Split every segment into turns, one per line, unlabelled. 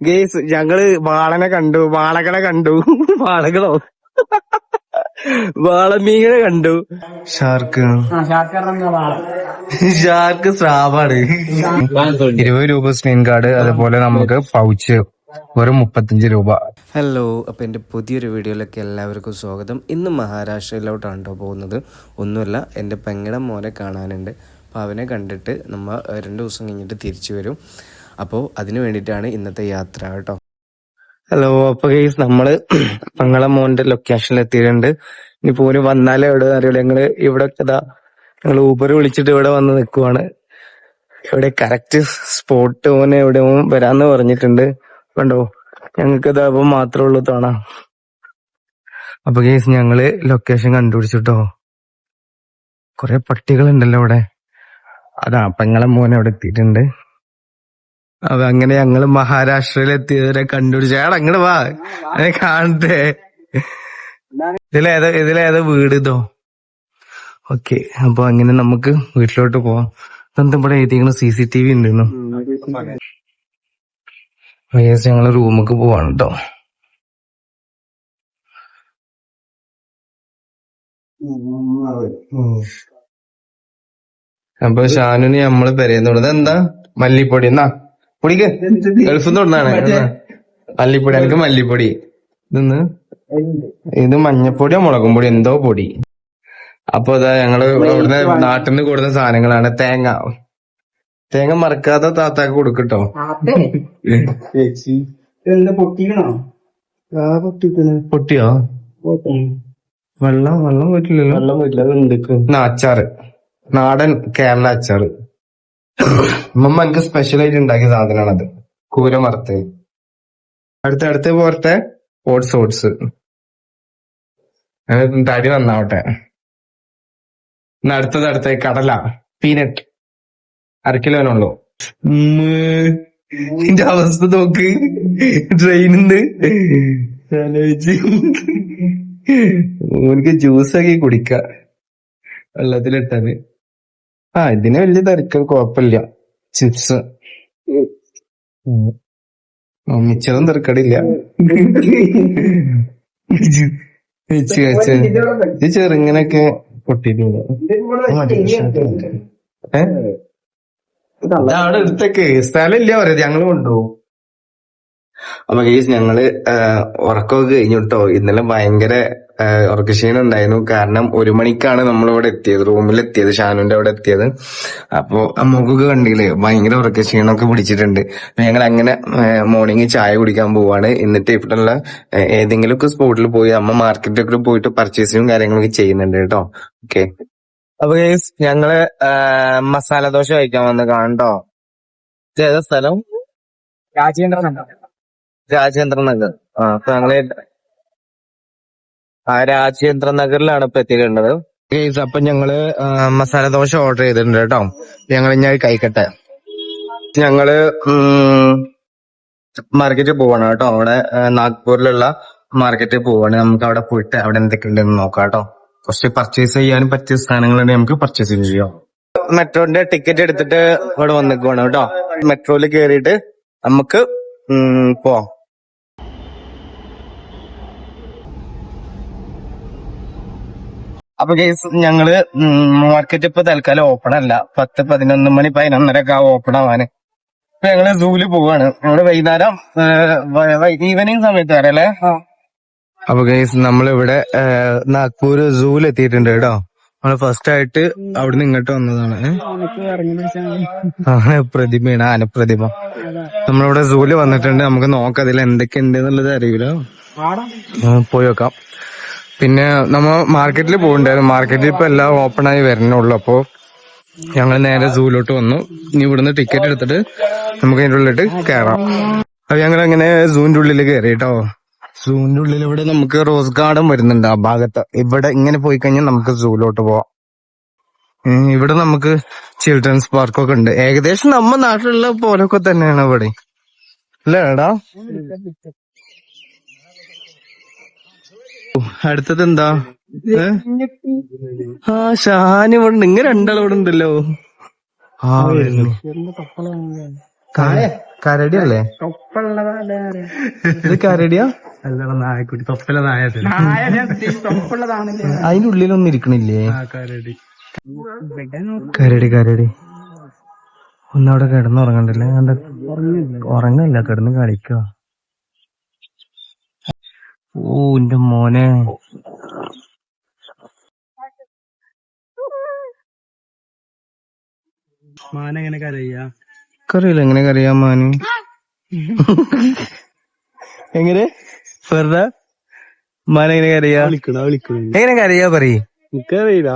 Guys ഞങ്ങള് വാളനെ കണ്ടു, വാളകളെ കണ്ടു, വാളകളോ വാളമീനെ കണ്ടു. ഷാർക്ക് സ്രാവാണ്. 20 രൂപ സ്ക്രീൻ കാർഡ്, അതുപോലെ നമുക്ക് പൗച്ച് വെറും 35 രൂപ. ഹലോ, അപ്പൊ എന്റെ പുതിയൊരു വീഡിയോയിലേക്ക് എല്ലാവർക്കും സ്വാഗതം. ഇന്ന് മഹാരാഷ്ട്രയിലോട്ടാണ് പോകുന്നത്. ഒന്നുമല്ല, എന്റെ പെങ്ങടെ മോനെ കാണാനുണ്ട്. അപ്പോൾ അവനെ കണ്ടിട്ട് നമ്മൾ 2 ദിവസം കഴിഞ്ഞിട്ട് തിരിച്ചു വരും. അപ്പോൾ അതിന് വേണ്ടിയിട്ടാണ് ഇന്നത്തെ യാത്ര കേട്ടോ. ഹലോ, അപ്പൊ ഗൈസ് നമ്മള് പെങ്ങളെ മോന്റെ ലൊക്കേഷനിൽ എത്തിയിട്ടുണ്ട്. ഇനിയിപ്പോ ഓന് വന്നാലേ എവിടെ അറിയില്ല. ഞങ്ങള് ഇവിടെ ഞങ്ങൾ ഊബർ വിളിച്ചിട്ട് ഇവിടെ വന്ന് നിൽക്കുവാണ്. ഇവിടെ കറക്റ്റ് സ്പോട്ട് ഓന് എവിടെ വരാന്ന് പറഞ്ഞിട്ടുണ്ട്. കണ്ടോ, ഞങ്ങൾക്ക് ഇതാകുമ്പോ മാത്രമേ ഉള്ളൂ തോണ. അപ്പൊ ഗൈസ് ഞങ്ങള് ലൊക്കേഷൻ കണ്ടുപിടിച്ചിട്ടോ. കൊറേ പട്ടികളുണ്ടല്ലോ ഇവിടെ. അതാ പെങ്ങളെ മോൻ അവിടെ എത്തിയിട്ടുണ്ട്. അപ്പൊ അങ്ങനെ ഞങ്ങള് മഹാരാഷ്ട്രയിൽ എത്തിയവരെ കണ്ടുപിടിച്ച അങ്ങോട്ട് വാ, കാണട്ടെ. ഇതിലേതാ വീട് ഇതോ? ഓക്കെ, അപ്പൊ അങ്ങനെ നമുക്ക് വീട്ടിലോട്ട് പോവാം. ഇതെന്താ ഇവിടെ എഴുതിയിരിക്കണ CCTV ഉണ്ടെന്നു. ഞങ്ങള് റൂമിക്ക് പോവാണ് കേട്ടോ. അപ്പൊ ഷാനുന് നമ്മള് പെരയുന്നുള്ളത് എന്താ മല്ലിപ്പൊടി. എന്നാ പൊടിക്ക് ഗൾഫിൽ നിന്ന് തൊടുന്നാണ് മല്ലിപ്പൊടി. എനിക്ക് മല്ലിപ്പൊടി. ഇത് മഞ്ഞപ്പൊടിയോ മുളകും പൊടി എന്തോ പൊടി. അപ്പൊ ഇതാ ഞങ്ങള് ഇവിടുന്ന് നാട്ടിൽ നിന്ന് കൊടുക്കുന്ന സാധനങ്ങളാണ്. തേങ്ങ മറക്കാതെ താത്താക്ക് കൊടുക്കട്ടോ. പൊട്ടിയോ? വെള്ളം പോയിട്ടില്ലല്ലോ. അച്ചാറ്, നാടൻ കേരള അച്ചാറ്. അമ്മ എനിക്ക് സ്പെഷ്യലായിട്ട് ഉണ്ടാക്കിയ സാധനമാണത്. കൂര മറുത്ത്. അടുത്ത പോരത്തെ ഓട്സ് തടി നന്നാവട്ടെ. അടുത്ത കടല, പീനട്ട് 1/2 കിലോനുള്ളൂ. എന്റെ അവസ്ഥ നോക്ക്. ട്രെയിനിന്ന് എനിക്ക് ജ്യൂസാക്കി കുടിക്ക വെള്ളത്തിലിട്ടത്. ഇതിന് വലിയ തിരക്ക് കുഴപ്പമില്ല. ചിപ്സ് മിച്ചറും തിരക്കടില്ല. ചെറുങ്ങനൊക്കെ പൊട്ടിയിട്ടുണ്ട്. അവിടെ എടുത്തേക്ക് സ്ഥലമില്ല പറയാ, ഞങ്ങള് കൊണ്ടുപോകും. അപ്പൊ ഗൈസ് ഞങ്ങള് ഉറക്കമൊക്കെ കഴിഞ്ഞിട്ടോ. ഇന്നലെ ഭയങ്കര ഉറക്കക്ഷീണം ഉണ്ടായിരുന്നു. കാരണം 1 മണിക്കാണ് നമ്മളിവിടെ എത്തിയത്, റൂമിലെത്തിയത്, ഷാനുന്റെ അവിടെ എത്തിയത്. അപ്പൊ അമ്മക്കൊക്കെ കണ്ടില്ലേ ഭയങ്കര ഉറക്കക്ഷീണമൊക്കെ പിടിച്ചിട്ടുണ്ട്. ഞങ്ങൾ അങ്ങനെ മോർണിംഗ് ചായ കുടിക്കാൻ പോവാണ്. എന്നിട്ട് ഇവിടെയുള്ള ഏതെങ്കിലുമൊക്കെ സ്പോട്ടിൽ പോയി അമ്മ മാർക്കറ്റൊക്കെ പോയിട്ട് പർച്ചേസിങ്ങും കാര്യങ്ങളൊക്കെ ചെയ്യുന്നുണ്ട് കേട്ടോ. ഓക്കെ, അപ്പൊ ഗൈസ് ഞങ്ങള് മസാല ദോശ കഴിക്കാൻ വന്ന് കാണട്ടോ. ഏതാ സ്ഥലം? രാജേന്ദ്ര നഗർ. അപ്പൊ ഞങ്ങള് രാജേന്ദ്ര നഗറിലാണ് ഇപ്പൊ എത്തിയിട്ടുള്ളത്. ഗൈസ് അപ്പൊ ഞങ്ങള് മസാല ദോശ ഓർഡർ ചെയ്തിട്ടുണ്ട് കേട്ടോ. ഞങ്ങൾ ഇനി കഴിക്കട്ടെ. ഞങ്ങള് മാർക്കറ്റിൽ പോവാണ് കേട്ടോ. അവിടെ നാഗ്പൂരിലുള്ള മാർക്കറ്റിൽ പോവാണ്. നമുക്ക് അവിടെ പോയിട്ട് അവിടെ എന്തൊക്കെയുണ്ടെന്ന് നോക്കാം കേട്ടോ. കുറച്ച് പർച്ചേസ് ചെയ്യാനും പറ്റിയ സാധനങ്ങളുണ്ടെങ്കിൽ നമുക്ക് പർച്ചേസ് ചെയ്യാം. മെട്രോന്റെ ടിക്കറ്റ് എടുത്തിട്ട് ഇവിടെ വന്നിക്കുവാണ് കേട്ടോ. മെട്രോയില് കേറിയിട്ട് നമുക്ക് പോവാം. അപ്പൊ ഗൈസ് ഞങ്ങള് മാർക്കറ്റ് ഇപ്പൊ തൽക്കാലം ഓപ്പൺ അല്ല. 10, 11 മണി 11:30 ഓപ്പൺ ആവാന്. ഇപ്പൊ ഞങ്ങള് സൂല് പോവാണ്. ഞങ്ങള് വൈകുന്നേരം ഈവനിങ് സമയത്ത് വരല്ലേ. അപ്പൊ ഗൈസ് നമ്മളിവിടെ നാഗ്പൂർ സൂല് എത്തിയിട്ടുണ്ട് കേട്ടോ. നമ്മള് ഫസ്റ്റ് ആയിട്ട് അവിടുന്ന് ഇങ്ങോട്ട് വന്നതാണ്. പ്രതിമയാണ്, ആനപ്രതിമ. നമ്മളിവിടെ സൂല് വന്നിട്ടുണ്ട്. നമുക്ക് നോക്കാം അതിൽ എന്തൊക്കെ ഉണ്ട് എന്നുള്ളത് അറിയില്ല. പോയി നോക്കാം. പിന്നെ നമ്മ മാർക്കറ്റിൽ പോകണ്ടായിരുന്നു. മാർക്കറ്റിൽ ഇപ്പൊ എല്ലാം ഓപ്പൺ ആയി വരണുള്ളൂ. അപ്പൊ ഞങ്ങൾ നേരെ സൂലോട്ട് വന്നു. ഇനി ഇവിടുന്ന് ടിക്കറ്റ് എടുത്തിട്ട് നമുക്ക് അതിന്റെ ഉള്ളിട്ട് കയറാം. അപ്പൊ ഞങ്ങൾ അങ്ങനെ സൂവിന്റെ ഉള്ളിൽ കയറി കേട്ടോ. സൂവിന്റെ ഉള്ളിൽ ഇവിടെ നമുക്ക് റോസ് ഗാർഡൻ വരുന്നുണ്ട് ആ ഭാഗത്ത്. ഇവിടെ ഇങ്ങനെ പോയി കഴിഞ്ഞാൽ നമുക്ക് സൂലോട്ട് പോവാം. ഇവിടെ നമുക്ക് ചിൽഡ്രൻസ് പാർക്കൊക്കെ ഉണ്ട്. ഏകദേശം നമ്മ നാട്ടിലുള്ള പോലൊക്കെ തന്നെയാണ് ഇവിടെ, അല്ലേ എടാ? അടുത്തത് എന്താ? ഷാൻ ഇവിടെ ഉണ്ട്. ഇങ്ങനെ 2 ആൾ ഇവിടെ ഉണ്ടല്ലോ. ആ കരടി അല്ലേ? ഇത് കരടിയാ? അല്ല നായക്കുട്ടി, തൊപ്പല നായ. അതിന്റെ ഉള്ളിലൊന്നും ഇരിക്കണില്ലേ? കരടി കരടി ഒന്നവിടെ കിടന്നുറങ്ങണ്ടല്ലേ? ഉറങ്ങല്ല, കിടന്ന് കളിക്കുക. ഓ എന്റെ മോനെ,
മാനെങ്ങനെ കരയ്യ?
കറിയില്ല എങ്ങനെ കറിയാ മാന്? എങ്ങനെ വെറുതെ മാന എങ്ങനെ കറിയാ? എങ്ങനെ കറിയാ പറയ്.
എനിക്കറിയില്ല.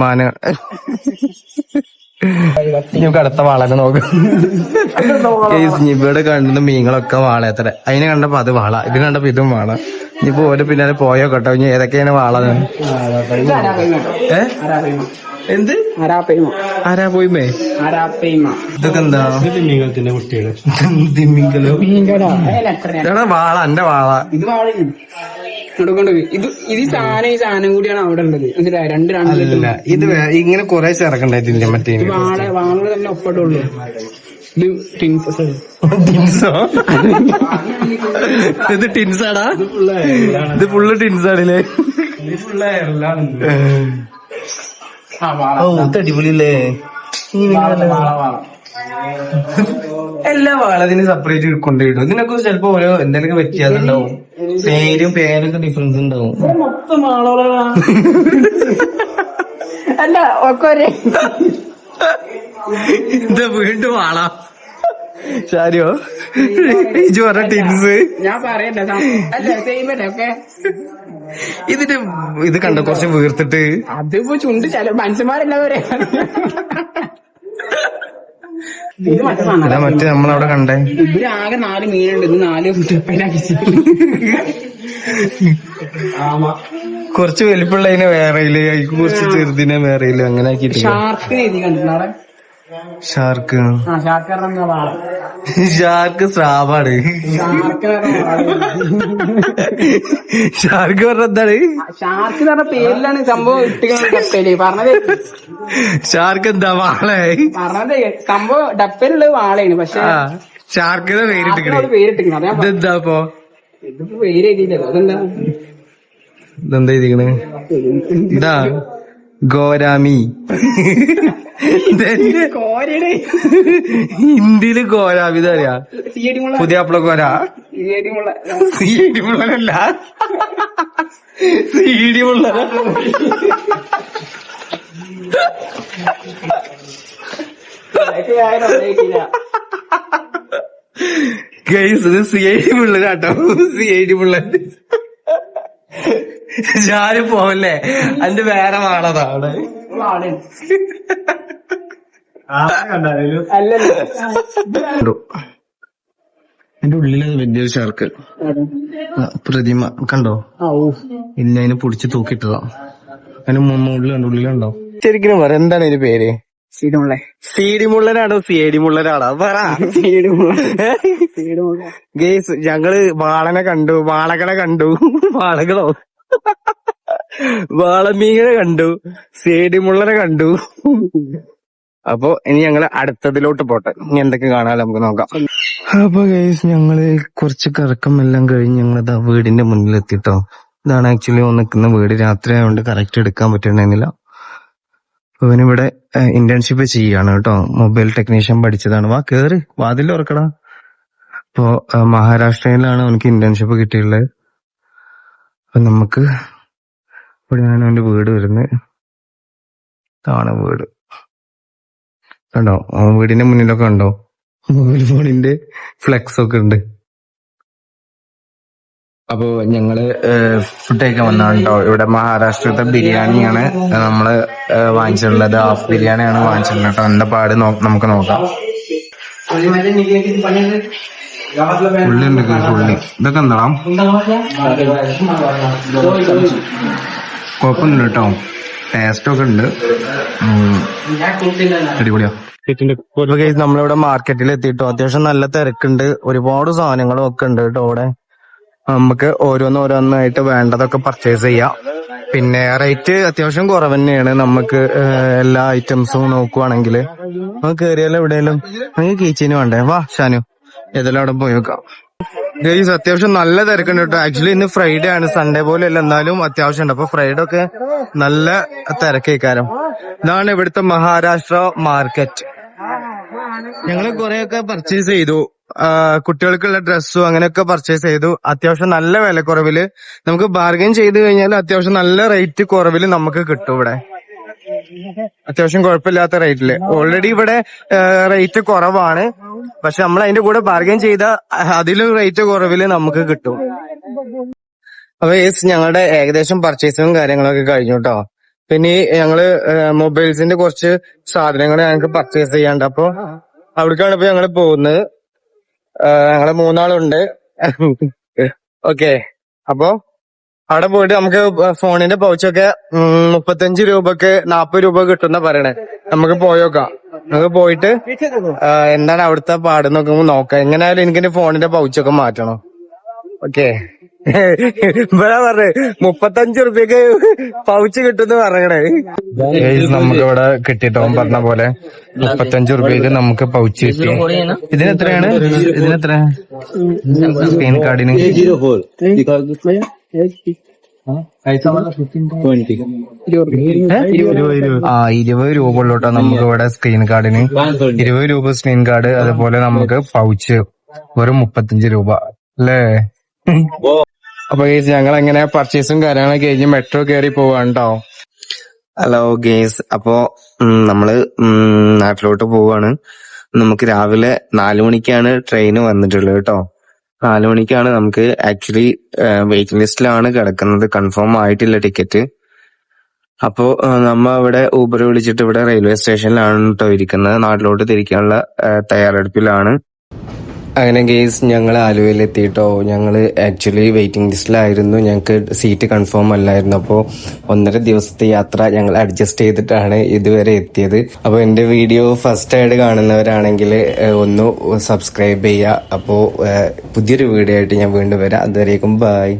മാന നമുക്ക് അടുത്ത വാളനെ നോക്കാം. ഇവിടെ കണ്ടുന്ന മീനുകളൊക്കെ വാളയത്ര. അതിനെ കണ്ടപ്പോ അത് വാള, ഇത് കണ്ടപ്പോ ഇതും വാള. ഇനിയിപ്പോ ഓരോ പിന്നാലെ പോയോ കേട്ടോ. ഇനി ഏതൊക്കെയാണ് വാള? എന്ത് ആരാപോയ്മേ? ഇതൊക്കെ എന്താ? തിമ്മിങ്കലോ? എടാ വാള, എന്റെ വാള.
ഇത് സാധനം ഈ സാധനം കൂടിയാണ് അവിടെ ഉള്ളത്.
അല്ല ഇത് ഇങ്ങനെ കൊറേ ചേർക്കണ്ടായിട്ടില്ല മറ്റേ
വാങ്ങുന്നത് തന്നെ ഒപ്പട്ടുള്ളൂ. ഇത് ടിൻസോ?
ഇത് ടിൻസാടാ? ഇത് ഫുള്ള് ടിൻസാണല്ലേ? ഓ അടിപൊളിയല്ലേ? എല്ലാ വാളതിന് സെപ്പറേറ്റ് കൊണ്ടുപോയിടും. ഇതിനൊക്കെ ചിലപ്പോ ഓരോ എന്തെങ്കിലും വ്യത്യാസം ഉണ്ടാവും. പേരൊക്കെ ഡിഫറൻസ് ഉണ്ടാവും.
മൊത്തം വാളകളാ. അല്ല ഒക്കെ
ഇത് വീണ്ടും വാള. ശരിയോ ഇജു പറഞ്ഞ ടിൻസ്?
ഞാൻ പറയണ്ട. ഒക്കെ
ഇതിന്റെ ഇത് കണ്ടോ കുറച്ച് വീർത്തിട്ട്?
അതിപ്പോ ചുണ്ട് ചില മനുഷ്യന്മാരെല്ലാവരെ. ഇത്
മറ്റേ നമ്മളവിടെ കണ്ടേ.
ഇതിൽ ആകെ 4 മീനുണ്ട്. ഇത് 4
കുറച്ച് വലിപ്പുള്ളതിനെ വേറെയില്, കുറച്ച് ചെറുതിനെ വേറെയില്, അങ്ങനെ ആക്കിട്ട്.
ഷാർക്കിനെ എഴുതി കണ്ടിട്ടുണ്ടോ?
ഷാർക്ക്
ഷാർക്ക്
ഷാർക്ക് സ്രാവാണ്. ഷാർക്ക് പറഞ്ഞ എന്താണ്?
ഷാർക്ക് പറഞ്ഞ പേരിലാണ് സംഭവം ഇട്ടില്ലേ പറഞ്ഞത്.
ഷാർക്ക് എന്താ വാള?
പറഞ്ഞത് സംഭവം ഡപ്പയിലുള്ളത് വാളയാണ്. പക്ഷെ
ഷാർക്കിനെ
പേരിട്ടിരിക്കണം.
ഇതെന്താ ഇപ്പൊ?
ഇതിപ്പോ പേര് എഴുതിയില്ലല്ലോ. അതെന്താ?
ഇതെന്താ എഴുതിക്കണ്? ഇതാ ഗോരാമി. ഹിന്ദിയില് ഗോരാമി അറിയാ? പുതിയ അപ്പള കോര. സീഡി മുള്ളനല്ല, സീഡി മുള്ളന. ഗൈസ് ഇത് CID മുള്ളനാട്ടോ. CID മുള്ളൻ. ഞാനും പോവല്ലേ? അതിന്റെ വേറെ വാളതാ അവിടെ. എന്റെ ഉള്ളിലത് വലിയൊരു ഷാർക്ക് പ്രതിമ കണ്ടോ? ഇല്ല, അതിനെ പൊടിച്ച് തൂക്കിട്ടതാ. അതിന് മുകളിലുണ്ടോ, ഉള്ളിലുണ്ടോ? ശരിക്കും പറ, എന്താണ് ഇതിന്റെ പേര്? സീഡി മുള്ളനാണോ CID മുള്ളനാണോ? പറ. ഗേസ് ഞങ്ങള് വാളനെ കണ്ടു, വാളകളെ കണ്ടു. വാളകളോ? വാളമീനെ കണ്ടു, CID മുള്ളനെ കണ്ടു. അപ്പൊ ഇനി ഞങ്ങള് അടുത്തതിലോട്ട് പോട്ടെ. ഇനി എന്തൊക്കെ കാണാൻ നമുക്ക് നോക്കാം. അപ്പൊ ഗൈസ് ഞങ്ങള് കുറച്ച് കറക്കം എല്ലാം കഴിഞ്ഞ് ഞങ്ങളിതാ വീടിന്റെ മുന്നിൽ എത്തിട്ടോ. ഇതാണ് ആക്ച്വലി നിൽക്കുന്ന വീട്. രാത്രി ആയതുകൊണ്ട് കറക്റ്റ് എടുക്കാൻ പറ്റണമെന്നില്ല. ഇവനിവിടെ ഇന്റേൺഷിപ്പ് ചെയ്യാണ് കേട്ടോ. മൊബൈൽ ടെക്നീഷ്യൻ പഠിച്ചതാണ്. വാ കേറ്, വാതിൽ തുറക്കടാ. ഇപ്പോ മഹാരാഷ്ട്രയിലാണ് അവനക്ക് ഇന്റേൺഷിപ്പ് കിട്ടിയുള്ളത്. അപ്പൊ നമുക്ക് ഇവിടെയാണ് അവന്റെ വീട് വരുന്നത്. ഇതാണ് വീട് കണ്ടോ? വീടിന്റെ മുന്നിലൊക്കെ ഉണ്ടോ മൊബൈൽ ഫോണിന്റെ ഫ്ലെക്സ് ഒക്കെ ഉണ്ട്. അപ്പൊ ഞങ്ങള് ഫുഡ് കഴിക്കാൻ വന്നതാണ് കേട്ടോ. ഇവിടെ മഹാരാഷ്ട്രത്തെ ബിരിയാണിയാണ് നമ്മള് വാങ്ങിച്ചിട്ടുള്ളത്. ഹാഫ് ബിരിയാണിയാണ് വാങ്ങിച്ചിട്ടുള്ളത് കേട്ടോ. എന്താ പാട് നമുക്ക് നോക്കാം. ഉള്ളി ഉണ്ട്, ഉള്ളി. ഇതൊക്കെ എന്താ കുഴപ്പമൊന്നുമില്ല കേട്ടോ. ടേസ്റ്റ് ഒക്കെ ഉണ്ട്, അടിപൊളിയാ. നമ്മളിവിടെ മാർക്കറ്റിൽ എത്തിയിട്ടോ. അത്യാവശ്യം നല്ല തിരക്കുണ്ട്, ഒരുപാട് സാധനങ്ങളും ഒക്കെ ഉണ്ട് കേട്ടോ. ഇവിടെ നമുക്ക് ഓരോന്നോരോന്നായിട്ട് വേണ്ടതൊക്കെ പർച്ചേസ് ചെയ്യാം. പിന്നെ റേറ്റ് അത്യാവശ്യം കുറവ് തന്നെയാണ്. നമുക്ക് എല്ലാ ഐറ്റംസും നോക്കുവാണെങ്കിൽ നമുക്ക് കയറിയാലും എവിടെയെങ്കിലും നമുക്ക് കീച്ചിന് വേണ്ടേ. വാ ഷാനു, ഏതെല്ലാം അവിടെ പോയി നോക്കാം. ഗൈസ് അത്യാവശ്യം നല്ല തിരക്കുണ്ട് കേട്ടോ. ആക്ച്വലി ഇന്ന് ഫ്രൈഡേ ആണ്, സൺഡേ പോലെ അല്ല, എന്നാലും അത്യാവശ്യം ഉണ്ട്. അപ്പൊ ഫ്രൈഡേ ഒക്കെ നല്ല തിരക്കേക്കാരം. ഇതാണ് ഇവിടുത്തെ മഹാരാഷ്ട്ര മാർക്കറ്റ്. ഞങ്ങള് കുറെയൊക്കെ പർച്ചേസ് ചെയ്തു, കുട്ടികൾക്കുള്ള ഡ്രസ്സും അങ്ങനെയൊക്കെ പർച്ചേസ് ചെയ്തു. അത്യാവശ്യം നല്ല വിലക്കുറവില് നമുക്ക് ബാർഗൈൻ ചെയ്ത് കഴിഞ്ഞാൽ അത്യാവശ്യം നല്ല റേറ്റ് കുറവില് നമുക്ക് കിട്ടും ഇവിടെ. അത്യാവശ്യം കുഴപ്പമില്ലാത്ത റേറ്റില്. ഓൾറെഡി ഇവിടെ റേറ്റ് കുറവാണ്, പക്ഷെ നമ്മൾ അതിന്റെ കൂടെ ബാർഗൈൻ ചെയ്ത അതിലും റേറ്റ് കുറവില് നമുക്ക് കിട്ടും. അപ്പൊ ഞങ്ങളുടെ ഏകദേശം പർച്ചേസിങ്ങും കാര്യങ്ങളൊക്കെ കഴിഞ്ഞു കേട്ടോ. പിന്നെ ഞങ്ങള് മൊബൈൽസിന്റെ കുറച്ച് സാധനങ്ങൾ ഞങ്ങൾക്ക് പർച്ചേസ് ചെയ്യാണ്ട്, അപ്പൊ അവിടേക്കാണ് ഇപ്പൊ ഞങ്ങള് പോകുന്നത്. ഞങ്ങള് 3 ആളുണ്ട്. ഓക്കെ, അപ്പൊ അവിടെ പോയിട്ട് നമുക്ക് ഫോണിന്റെ പൗച്ചൊക്കെ 35 രൂപക്ക് 40 രൂപ കിട്ടുന്ന പറയണേ. നമുക്ക് പോയോക്കാം. നമുക്ക് പോയിട്ട് എന്താണ് അവിടുത്തെ പാടെന്നൊക്കെ നോക്കാം. എങ്ങനെയായാലും എനിക്കെന്റെ ഫോണിന്റെ പൗച്ചൊക്കെ മാറ്റണം. ഓക്കെ, ഇവിടെ പറഞ്ഞേ 35 റുപ്യക്ക് പൗച്ച് കിട്ടുന്ന പറയണേ. നമുക്ക് ഇവിടെ കിട്ടിട്ടോ പറഞ്ഞ പോലെ 35 റുപ്യക്ക് നമുക്ക് പൗച്ച് കിട്ടി. ഇതിനെത്രയാണ്? ഇതിനെത്ര സ്ക്രീൻ കാർഡിന്? 20 രൂപ ഉള്ളൂട്ടോ നമുക്ക് ഇവിടെ സ്ക്രീൻ കാർഡിന്. 20 രൂപ സ്ക്രീൻ കാർഡ്. അതുപോലെ നമുക്ക് പൗച്ച് വെറും 35 രൂപ അല്ലേ? അപ്പൊ ഞങ്ങൾ എങ്ങനെ പർച്ചേസും കാര്യങ്ങളൊക്കെ കഴിഞ്ഞ് മെട്രോ കയറി പോവാണ് കേട്ടോ. ഹലോ ഗേസ്, അപ്പോ നമ്മള് നാട്ടിലോട്ട് പോവാണ്. നമുക്ക് രാവിലെ 4 മണിക്കാണ് ട്രെയിൻ വന്നിട്ടുള്ളത് കേട്ടോ. 4 മണിക്കാണ്. നമുക്ക് ആക്ച്വലി വെയിറ്റിംഗ് ലിസ്റ്റിലാണ് കിടക്കുന്നത്, കൺഫേം ആയിട്ടില്ല ടിക്കറ്റ്. അപ്പോ നമ്മ ഇവിടെ ഊബർ വിളിച്ചിട്ട് ഇവിടെ റെയിൽവേ സ്റ്റേഷനിലാണ് കേട്ടോ ഇരിക്കുന്നത്. നാട്ടിലോട്ട് തിരിക്കാനുള്ള തയ്യാറെടുപ്പിലാണ്. അങ്ങനെ ഗെയ്സ് ഞങ്ങൾ ആലുവയിലെത്തിയിട്ടോ. ഞങ്ങൾ ആക്ച്വലി വെയിറ്റിംഗ് ലിസ്റ്റിലായിരുന്നു, ഞങ്ങൾക്ക് സീറ്റ് കൺഫേം അല്ലായിരുന്നു. അപ്പോൾ 1.5 ദിവസത്തെ യാത്ര ഞങ്ങൾ അഡ്ജസ്റ്റ് ചെയ്തിട്ടാണ് ഇതുവരെ എത്തിയത്. അപ്പോൾ എൻ്റെ വീഡിയോ ഫസ്റ്റ് ആയിട്ട് കാണുന്നവരാണെങ്കിൽ ഒന്ന് സബ്സ്ക്രൈബ് ചെയ്യുക. അപ്പോൾ പുതിയൊരു വീഡിയോ ആയിട്ട് ഞാൻ വീണ്ടും വരാം. അതുവരേക്കും ബൈ.